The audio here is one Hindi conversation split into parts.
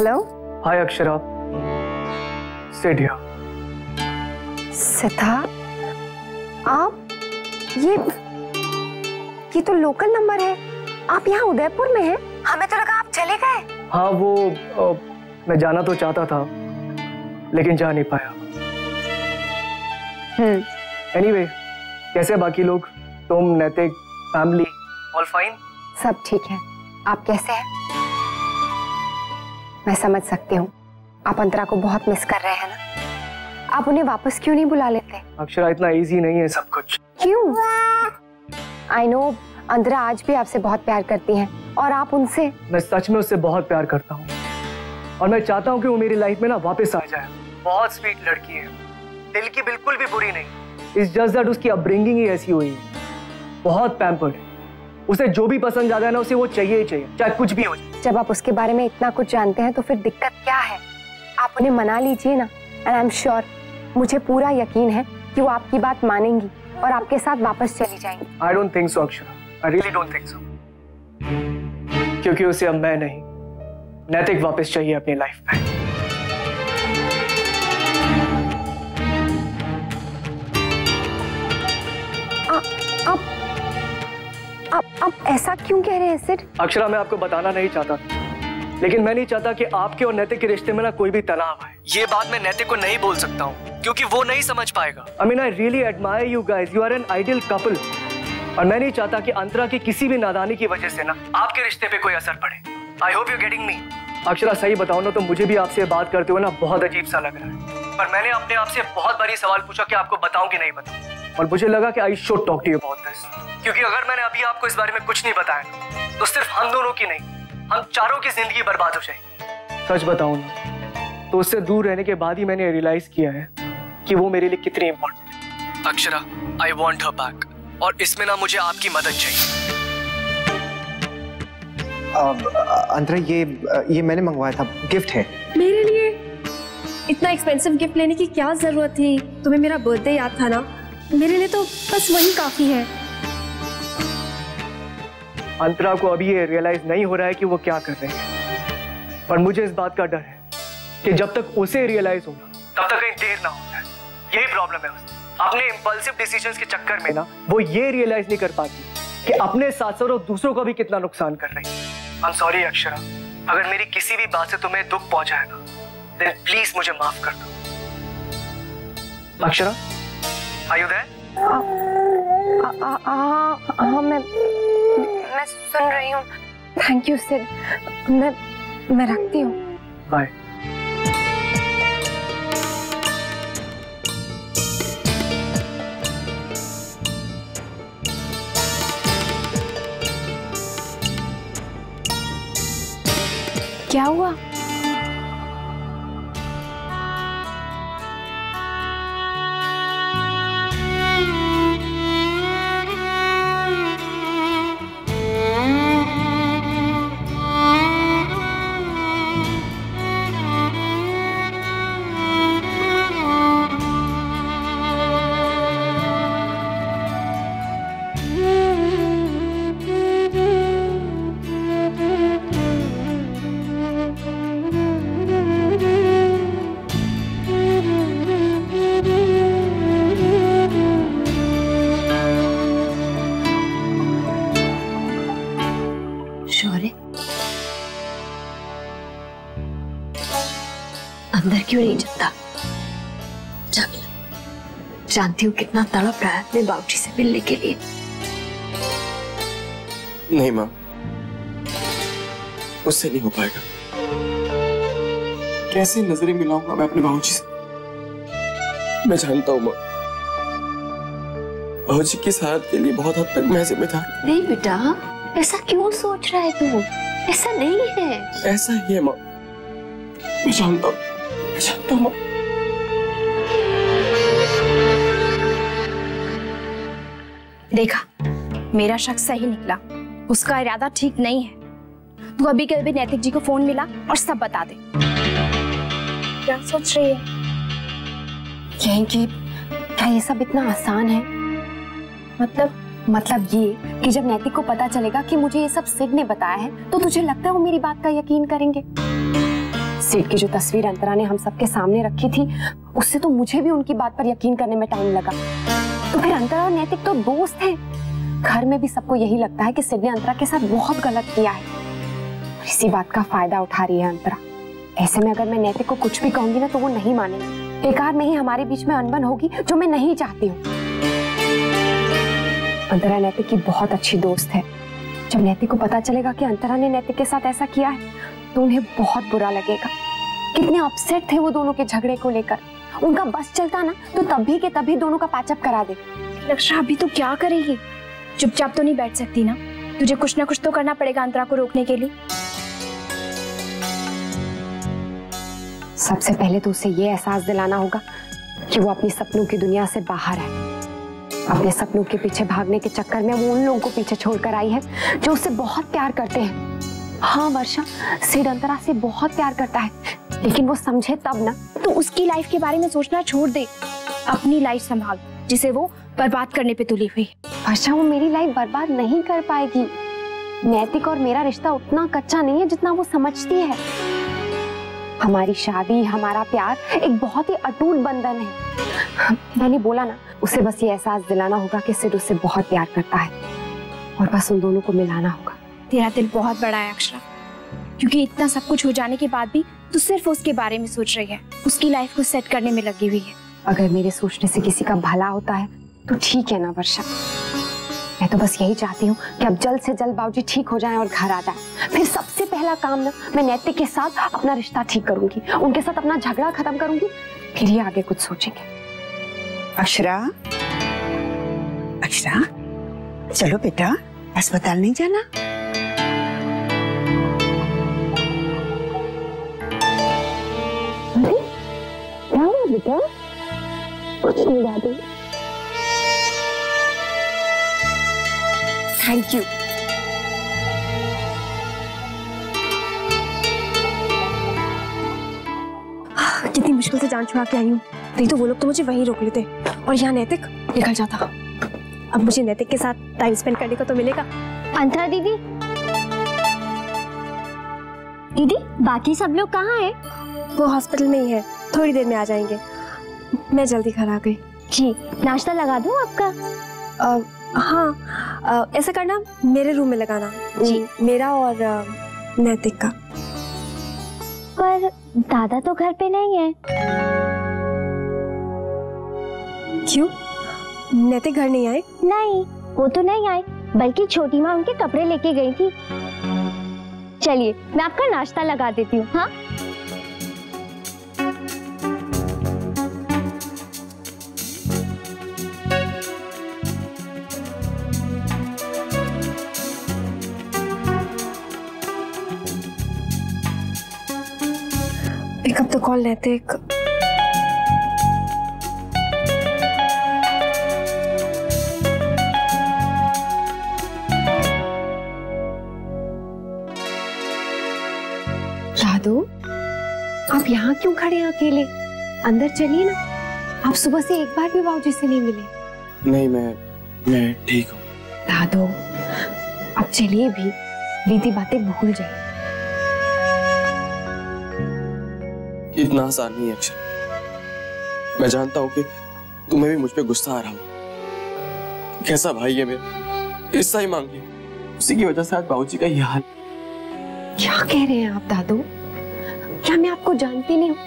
Hello. Hi Akshara, Sid here. Siddharth, आप ये तो लोकल नंबर है। आप यहाँ उदयपुर में हैं? हमें तो लगा आप चले गए। हाँ वो मैं जाना तो चाहता था लेकिन जा नहीं पाया। एनीवे, कैसे बाकी लोग? तुम, नैतिक, फैमिली, ऑल फाइन? सब ठीक है। आप कैसे हैं? मैं समझ सकती हूँ, आप अंतरा को बहुत मिस कर रहे हैं ना। आप उन्हें वापस क्यों नहीं बुला लेते? अक्षरा, इतना इजी नहीं है सब कुछ। क्यों? आई नो, अंतरा आज भी आपसे बहुत प्यार करती हैं और आप उनसे। मैं सच में उससे बहुत प्यार करता हूँ और मैं चाहता हूँ कि वो मेरी लाइफ में ना वापस आ जाए। बहुत स्वीट लड़की है, दिल की बिल्कुल भी बुरी नहीं। इट्स जस्ट दैट उसकी अपब्रिंगिंग ही ऐसी हुई है। बहुत पैम्पर्ड है, उसे जो भी पसंद आता है ना उसे वो चाहिए ही चाहिए, चाहे कुछ भी हो जाए। जब आप उसके बारे में इतना कुछ जानते हैं तो फिर दिक्कत क्या है? आप उन्हें मना लीजिए ना। एंड आई एम श्योर, मुझे पूरा यकीन है कि वो आपकी बात मानेंगी और आपके साथ वापस चली जाएंगी। I don't think so Akshara, I really don't think so. क्योंकि उसे अब मैं नहीं, नैतिक वापस चाहिए अपनी लाइफ में। आप ऐसा क्यों कह रहे हैं सिड? अक्षरा, मैं आपको बताना नहीं चाहता था, लेकिन मैं नहीं चाहता कि आपके और नैतिक के रिश्ते में ना कोई भी तनाव आए। ये बात मैं नैतिक को नहीं बोल सकता हूँ क्योंकि वो नहीं समझ पाएगा। I mean, I really admire you guys. You are an ideal couple. और मैं नहीं चाहता कि अंतरा की किसी भी नादानी की वजह से ना आपके रिश्ते पे कोई असर पड़े। I hope you're getting me. Akshara, सही बताऊं ना तो मुझे भी आपसे बात करते हुए ना बहुत अजीब सा लग रहा है। पर मैंने अपने आप से बहुत बारी सवाल पूछा कि आपको बताऊं कि नहीं बताऊं, और मुझे लगा कि I should talk to you about this. क्योंकि अगर मैंने अभी आपको इस बारे में कुछ नहीं बताया तो सिर्फ हम दोनों की नहीं, हम चारों की जिंदगी बर्बाद हो जाएगी। सच बताऊं ना तो उससे दूर रहने के बाद ही मैंने रियलाइज किया है कि वो मेरे लिए कितनी इंपॉर्टेंट है। Akshara, I want her back और इसमें ना मुझे आपकी मदद चाहिए। अंतरा, ये मैंने मंगवाया था, गिफ्ट है मेरे लिए। इतना एक्सपेंसिव गिफ्ट लेने की क्या जरूरत थी? तुम्हें मेरा बर्थडे याद था ना? मेरे लिए तो बस वही काफी है। अंतरा को अभी ये रियलाइज नहीं हो रहा है कि वो क्या कर रहे हैं, पर मुझे इस बात का डर है कि जब तक उसे रियलाइज होगा तब तक कहीं देर ना हो जाए। यही प्रॉब्लम है उससे। अपने इंपल्सिव डिसीजंस के चक्कर में ना वो ये रियलाइज नहीं कर पाती कि अपने साथ साथ और दूसरों का भी कितना नुकसान कर रही है। आई एम सॉरी अक्षरा, अगर मेरी किसी भी बात से तुम्हें दुख पहुंचाया ना, देन प्लीज मुझे माफ कर दो। Akshara, are you there? हाँ, मैं सुन रही हूँ। थैंक यू सिड, मैं रखती हूँ। बाय। क्या हुआ? अंदर क्यों नहीं जाता? जानती हूँ कितना तड़प रहा है अपने बाबूजी से मिलने के लिए। नहीं माँ, उससे नहीं हो पाएगा। कैसे नजरें मिलाऊंगा मैं अपने बाबूजी से? मैं जानता हूँ माँ, बाबूजी की सेहत के लिए बहुत हद तक मैं जिम्मेदार हूँ। नहीं बेटा, ऐसा क्यों सोच रहा है तू? ऐसा नहीं है। ऐसा ही है माँ, मैं जानता हूँ, मैं जानता हूँ माँ। देखा, मेरा शक सही निकला। उसका इरादा ठीक नहीं है। तू अभी के अभी नैतिक जी को फोन मिला और सब बता दे। क्या सोच रही है? यही कि क्या ये सब इतना आसान है? मतलब ये कि जब नैतिक को पता चलेगा कि मुझे ये सब सिड ने बताया है तो तुझे लगता है वो मेरी बात का यकीन करेंगे? सिड की जो तस्वीर अंतरा ने हम सबके सामने रखी थी, उससे तो मुझे भी उनकी बात पर यकीन करने में टाइम लगा। तो फिर अंतरा और नैतिक तो दोस्त हैं। घर में भी सबको यही लगता है कि सिड ने अंतरा के साथ बहुत गलत किया है। इसी बात का फायदा उठा रही है अंतरा। ऐसे में अगर मैं नैतिक को कुछ भी कहूंगी ना तो वो नहीं मानेंगे। बेकार में ही हमारे बीच में अनबन होगी, जो मैं नहीं चाहती हूँ। अंतरा नैतिक की बहुत अच्छी दोस्त है। जब नैतिक को पता चलेगा कि अंतरा ने नैतिक के साथ ऐसा किया है तो उन्हें बहुत बुरा लगेगा। कितने अपसेट थे वो दोनों के झगड़े को लेकर। उनका बस चलता ना तो तभी के तभी दोनों का पैचअप करा दे। लक्षा, अभी तो क्या करेगी? चुपचाप तो नहीं बैठ सकती ना, तुझे कुछ ना कुछ तो करना पड़ेगा अंतरा को रोकने के लिए। सबसे पहले तो उसे ये एहसास दिलाना होगा कि वो अपनी सपनों की दुनिया से बाहर है। अपने सपनों के पीछे भागने के चक्कर में वो उन लोगों को पीछे छोड़कर आई है जो उससे बहुत प्यार करते हैं। हाँ वर्षा, सिड अंतरा से बहुत प्यार करता है, लेकिन वो समझे तब ना। तो उसकी लाइफ के बारे में सोचना छोड़ दे, अपनी लाइफ संभाल जिसे वो बर्बाद करने पे तुली हुई। वर्षा, वो मेरी लाइफ बर्बाद नहीं कर पाएगी। नैतिक और मेरा रिश्ता उतना कच्चा नहीं है जितना वो समझती है। हमारी शादी, हमारा प्यार एक बहुत ही अटूट बंधन है। मैंने बोला ना, उसे बस ये एहसास दिलाना होगा कि सिड उससे बहुत प्यार करता है और बस उन दोनों को मिलाना होगा। तेरा दिल बहुत बड़ा है अक्षरा, क्योंकि इतना सब कुछ हो जाने के बाद भी तू सिर्फ उसके बारे में सोच रही है, उसकी लाइफ को सेट करने में लगी हुई है। अगर मेरे सोचने से किसी का भला होता है तो ठीक है ना वर्षा। मैं तो बस यही चाहती हूँ कि अब जल्द से जल्द बाबूजी ठीक हो जाएं और घर आ जाएं। फिर सबसे पहला काम ना, मैं नैतिक के साथ अपना रिश्ता ठीक करूंगी, उनके साथ अपना झगड़ा खत्म करूंगी, फिर ही आगे कुछ सोचेंगे। अक्षरा, अक्षरा, चलो बेटा, अस्पताल नहीं जाना? क्या हुआ बेटा? कुछ नहीं दादी। Thank you. कितनी मुश्किल से जान छुड़ा के आई हूँ, नहीं तो वो लोग तो मुझे वहीं रोक लेते और यहाँ नैतिक निकल जाता। अब मुझे नैतिक के साथ टाइम स्पेंड करने को तो मिलेगा। अंतरा दीदी, दीदी बाकी सब लोग कहाँ हैं? वो हॉस्पिटल में ही है, थोड़ी देर में आ जाएंगे। मैं जल्दी घर आ गई। जी, नाश्ता लगा दूँ आपका? हाँ, ऐसा करना, मेरे रूम में लगाना जी, मेरा और नैतिक का। पर दादा तो घर पे नहीं है। क्यों? नैतिक घर नहीं आए? नहीं, वो तो नहीं आए, बल्कि छोटी माँ उनके कपड़े लेके गई थी। चलिए, मैं आपका नाश्ता लगा देती हूँ। हाँ, पिक अप द कॉल नैतिक। दादू, आप यहाँ क्यों खड़े हैं अकेले? अंदर चलिए ना। आप सुबह से एक बार भी बाबूजी से नहीं मिले। नहीं, मैं ठीक हूँ। दादू, अब चलिए भी, बीती बातें भूल जाइए। इतना आसान नहीं है अक्षर। मैं जानता हूँ कि तुम्हें भी मुझ पे गुस्सा आ रहा हो। कैसा भाई है मेरा, हिस्सा ही मांग लिया। उसी की वजह से आज बाबूजी का ये हाल। क्या कह रहे हैं आप दादू? क्या मैं आपको जानती नहीं हूँ,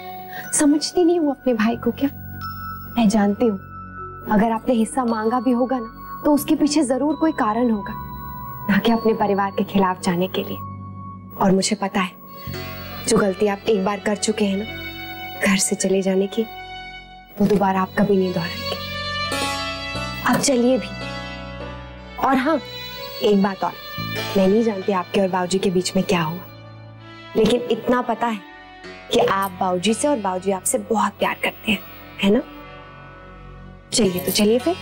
समझती नहीं हूँ अपने भाई को? क्या मैं जानती हूँ, अगर आपने हिस्सा मांगा भी होगा ना तो उसके पीछे जरूर कोई कारण होगा, ना कि अपने परिवार के खिलाफ जाने के लिए। और मुझे पता है, जो गलती आप एक बार कर चुके हैं ना, घर से चले जाने की, वो दोबारा आप कभी नहीं दोहराएंगे। अब चलिए भी। और हाँ, एक बात और, मैं नहीं जानती आपके और बाबूजी के बीच में क्या हुआ, लेकिन इतना पता है कि आप बाबूजी से और बाबूजी आपसे बहुत प्यार करते हैं, है ना? चलिए तो चलिए फिर।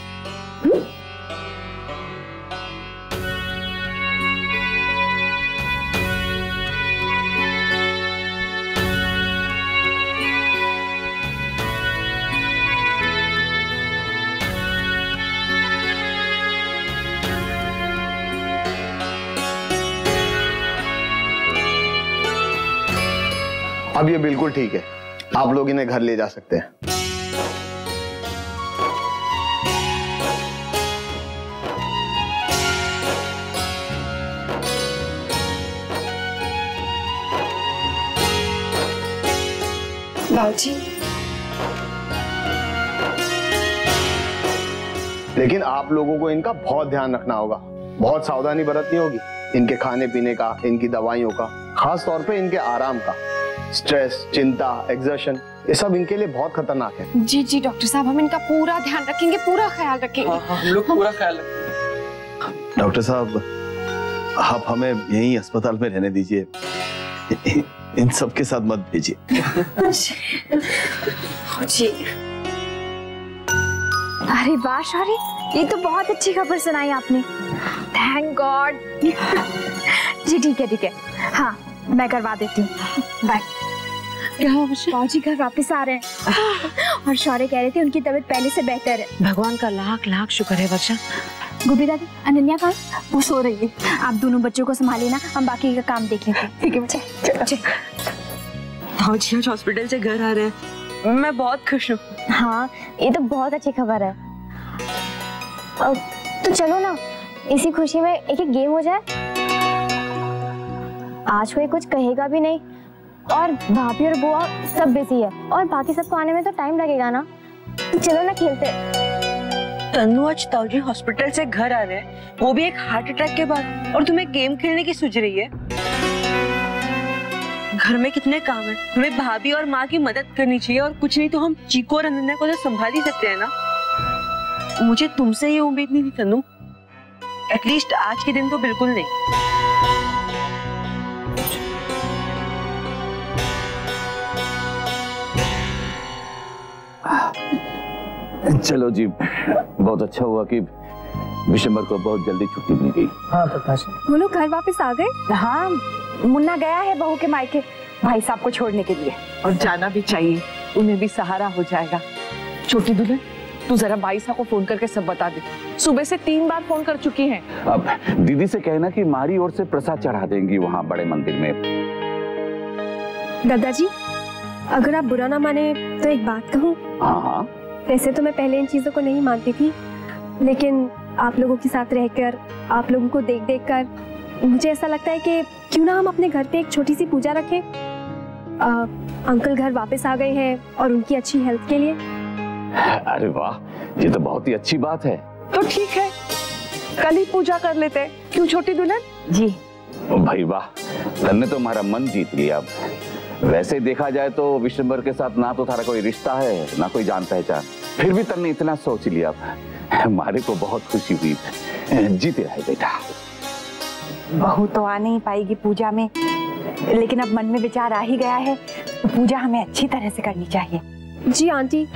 अब ये बिल्कुल ठीक है, आप लोग इन्हें घर ले जा सकते हैं। बाबूजी, लेकिन आप लोगों को इनका बहुत ध्यान रखना होगा, बहुत सावधानी बरतनी होगी। इनके खाने पीने का, इनकी दवाइयों का, खास तौर पे इनके आराम का। स्ट्रेस, चिंता, एक्सर्शन, ये सब इनके लिए बहुत खतरनाक है। जी जी डॉक्टर साहब, हम इनका पूरा ध्यान रखेंगे, पूरा ख्याल रखेंगे। हाँ, हम लोग पूरा ख्याल रखेंगे। डॉक्टर साहब, आप हमें यहीं अस्पताल में रहने दीजिए, इन सब के साथ मत भेजिए। जी। अरे वाह शौर्य, ये तो बहुत अच्छी खबर सुनाई आपने। Thank God. जी ठीक है। हाँ, मैं करवा देती हूँ। बाय। बाबूजी घर वापस आ रहे हैं और शौर्य कह रहे थे उनकी तबीयत पहले से बेहतर है। भगवान का लाख लाख शुक्र है वर्षा। गोपी दादी, अनन्या कहाँ? वो सो रही है। आप दोनों बच्चों को संभालिए ना, हम बाकी का काम देख लेते हैं। ठीक है बच्चे, चलो। भाजी आज हॉस्पिटल से घर आ रहे हैं, मैं बहुत खुश हूँ। हाँ, ये तो बहुत अच्छी खबर है। तो चलो ना, इसी खुशी में एक गेम हो जाए। आज कोई कुछ कहेगा भी नहीं और भाभी और बुआ सब बिजी है और बाकी सबको आने में तो टाइम लगेगा ना। तो चलो ना खेलते। तन्नू, आज ताऊजी हॉस्पिटल से घर आ रहे हैं, वो भी एक हार्ट अटैक के बाद, और तुम्हें गेम खेलने की सूझ रही है? घर में कितने काम है, हमें भाभी और माँ की मदद करनी चाहिए, और कुछ नहीं तो हम चीकू और अनन्या को तो संभाल ही सकते हैं ना। मुझे तुमसे ये उम्मीद नहीं थी तन्नू, एटलीस्ट आज के दिन तो बिल्कुल नहीं। चलो जी, बहुत अच्छा हुआ कि विशंबर को बहुत जल्दी छुट्टी मिल गई। हाँ प्रकाश, वो लोग घर वापस आ गए? हाँ, मुन्ना गया है बहू के मायके भाई साहब को छोड़ने के लिए। और जाना भी चाहिए, उन्हें भी सहारा हो जाएगा। छोटी दुल्हन, तू जरा भाई साहब को फोन करके सब बता दे। सुबह से 3 बार फोन कर चुकी हैं। अब दीदी से कहना कि मारी ओर से प्रसाद चढ़ा देंगी वहाँ बड़े मंदिर में। दादाजी, अगर आप बुरा ना माने तो एक बात कहूँ। हाँ। वैसे तो मैं पहले इन चीजों को नहीं मानती थी, लेकिन आप लोगों के साथ रहकर, आप लोगों को देख देख कर मुझे ऐसा लगता है कि क्यों ना हम अपने घर पे एक छोटी सी पूजा रखें। अंकल घर वापस आ गए हैं और उनकी अच्छी हेल्थ के लिए। अरे वाह, ये तो बहुत ही अच्छी बात है। तो ठीक है, कल ही पूजा कर लेते हैं, क्यों छोटी दुल्हन? जी। ओ भाई वाह, तन्ने तो हमारा मन जीत लिया। अब वैसे देखा जाए तो विशंबर के साथ ना तो थारा कोई रिश्ता है, ना कोई जान पहचान, फिर भी तन्ने इतना सोच लिया। हमारे को बहुत खुशी हुई। जीते रहे बेटा। बहू तो आ नहीं पाएगी पूजा में, लेकिन अब मन में विचार आ ही गया है, तो पूजा हमें अच्छी तरह से करनी चाहिए। जी आंटी,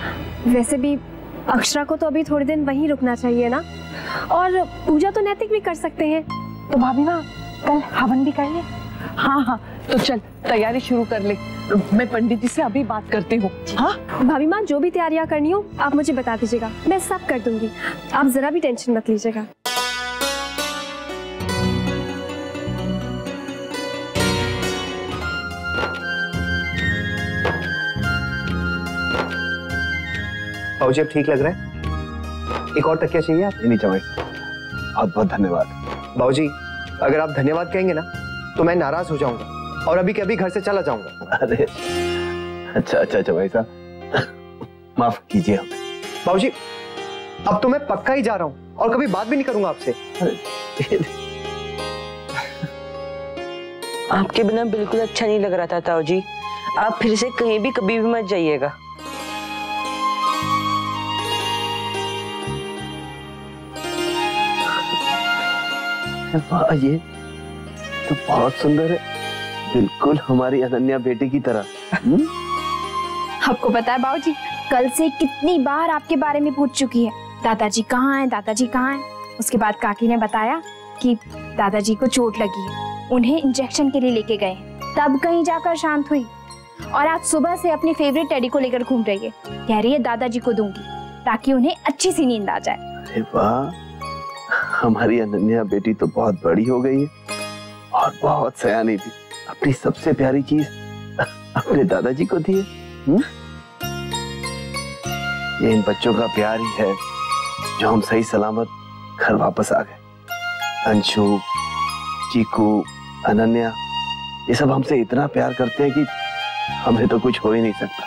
वैसे भी अक्षरा को तो अभी थोड़े दिन वहीं रुकना चाहिए ना, और पूजा तो नैतिक भी कर सकते हैं। तो भाभी माँ, कल हवन भी कर ले। हाँ, तो चल तैयारी शुरू कर ले, मैं पंडित जी से अभी बात करती हूँ। हाँ भाभी माँ, जो भी तैयारियां करनी हो आप मुझे बता दीजिएगा, मैं सब कर दूंगी, आप जरा भी टेंशन मत लीजिएगा। बाबूजी अब ठीक लग रहा है? एक और तकिया चाहिए आप? नहीं चाहिए। बहुत बहुत धन्यवाद। बाबूजी, अगर आप धन्यवाद कहेंगे ना तो मैं नाराज हो जाऊंगा और अभी के अभी घर से चला जाऊंगा। अरे अच्छा भाई साहब, माफ कीजिए हमें। बाबूजी, अब तो मैं पक्का ही जा रहा हूँ और कभी बात भी नहीं करूंगा आपसे। आपके बिना बिल्कुल अच्छा नहीं लग रहा था ताऊ जी, आप फिर से कहीं भी कभी भी मत जाइएगा। ये तो बहुत सुंदर है, बिल्कुल हमारी अनन्या बेटी की तरह। आपको पता है बाबूजी, कल से कितनी बार आपके बारे में पूछ चुकी है, दादाजी कहाँ हैं, दादाजी कहाँ हैं। उसके बाद काकी ने बताया कि दादाजी को चोट लगी है, उन्हें इंजेक्शन के लिए लेके गए, तब कहीं जाकर शांत हुई। और आज सुबह से अपनी फेवरेट टेडी को लेकर घूम रही है, कह रही है दादाजी को दूंगी ताकि उन्हें अच्छी सी नींद आ जाए। अरे वाह, हमारी अनन्या बेटी तो बहुत बड़ी हो गई है और बहुत सयानी भी। अपनी सबसे प्यारी चीज अपने दादाजी को दिए। ये इन बच्चों का प्यार ही है जो हम सही सलामत घर वापस आ गए। अंशु, चीकू, अनन्या, ये सब हमसे इतना प्यार करते हैं कि हमें तो कुछ हो ही नहीं सकता।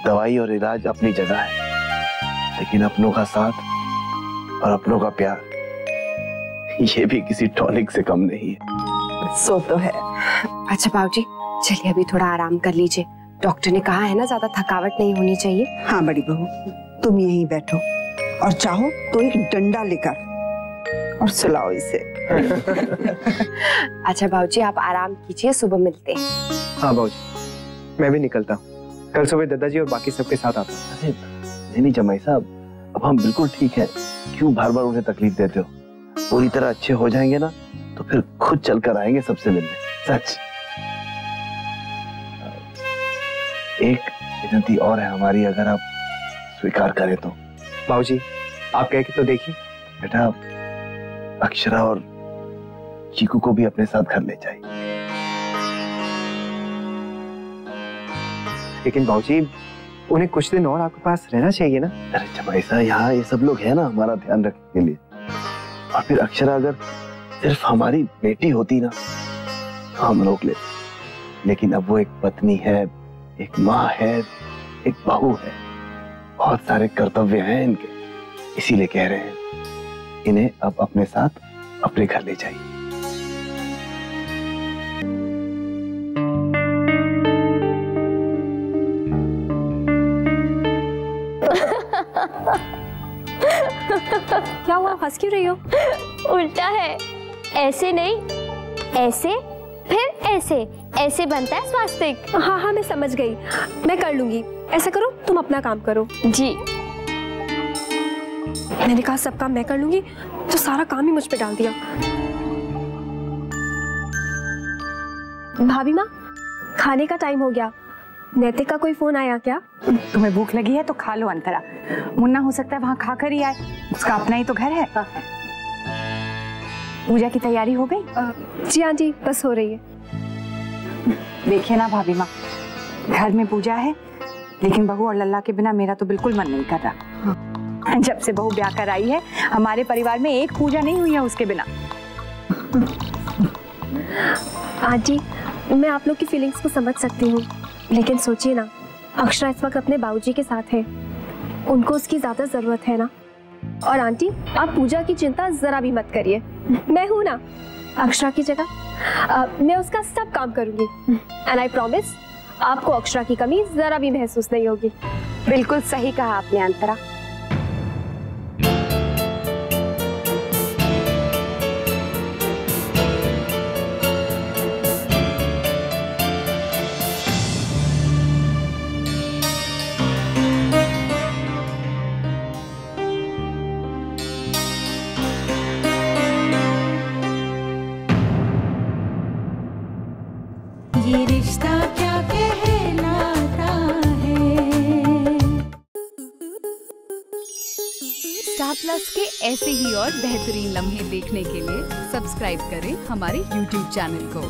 दवाई और इलाज अपनी जगह है, लेकिन अपनों का साथ और अपनों का प्यार ये भी किसी टॉनिक से कम नहीं है। सो तो है। अच्छा बाबूजी, चलिए अभी थोड़ा आराम कर लीजिए। डॉक्टर ने कहा है ना, ज्यादा थकावट नहीं होनी चाहिए। हाँ बड़ी बहू, तुम यहीं बैठो और चाहो तो एक डंडा लेकर और सुलाओ इसे। अच्छा बाबूजी, आप आराम कीजिए, सुबह मिलते हैं। हाँ बाबूजी, मैं भी निकलता हूँ। कल सुबह दादाजी और बाकी सबके साथ आता हूँ। नहीं जमाई साहब, अब हम बिल्कुल ठीक है, क्यों बार बार उन्हें तकलीफ देते हो? पूरी तरह अच्छे हो जाएंगे ना तो फिर खुद चलकर आएंगे सबसे मिलने। सच। एक विनती और है हमारी, अगर आप स्वीकार करें तो। बाबूजी, आप कह के तो देखिए। बेटा, अक्षरा और चीकू को भी अपने साथ घर ले जाइए। लेकिन बाबूजी, उन्हें कुछ दिन और आपके पास रहना चाहिए ना। अरे जमाई साहब, यहाँ ये सब लोग हैं ना हमारा ध्यान रखने के लिए। और फिर अक्षरा अगर सिर्फ हमारी बेटी होती ना तो हम रोक लेते, लेकिन अब वो एक पत्नी है, एक माँ है, एक बहू है, बहुत सारे कर्तव्य हैं इनके, इसीलिए कह रहे हैं इन्हें अब अपने साथ अपने घर ले जाइए। क्या हुआ, हंस क्यों रही हो? उल्टा है, ऐसे नहीं, ऐसे फिर ऐसे, ऐसे बनता है स्वास्तिक। हाँ हाँ मैं समझ गई, मैं कर लूंगी। ऐसा करो, तुम अपना काम करो। जी। मैंने कहा सब काम मैं कर लूंगी, तो सारा काम ही मुझ पे डाल दिया। भाभी माँ, खाने का टाइम हो गया। नैतिक का कोई फोन आया क्या? तुम्हें भूख लगी है तो खा लो अंतरा। मुन्ना हो सकता है वहां खाकर ही आए, उसका अपना ही तो घर है। पूजा की तैयारी हो गई? जी आंटी, बस हो रही है। देखिए ना भाभी माँ, घर में पूजा है, लेकिन बहू और लल्ला के बिना मेरा तो बिल्कुल मन नहीं कर रहा। जब से बहू ब्याह कर आई है, हमारे परिवार में एक पूजा नहीं हुई है उसके बिना। आंटी, मैं आप लोग की फीलिंग्स को समझ सकती हूँ, लेकिन सोचिए ना, अक्षरा इस वक्त अपने बाबूजी के साथ है, उनको उसकी ज्यादा जरूरत है ना। और आंटी, आप पूजा की चिंता जरा भी मत करिए, मैं हूं ना अक्षरा की जगह। मैं उसका सब काम करूंगी, एंड आई प्रॉमिस आपको अक्षरा की कमी जरा भी महसूस नहीं होगी। बिल्कुल सही कहा आपने अंतरा। ये रिश्ता क्या कहलाता है। स्टार प्लस के ऐसे ही और बेहतरीन लम्हे देखने के लिए सब्सक्राइब करें हमारे YouTube चैनल को।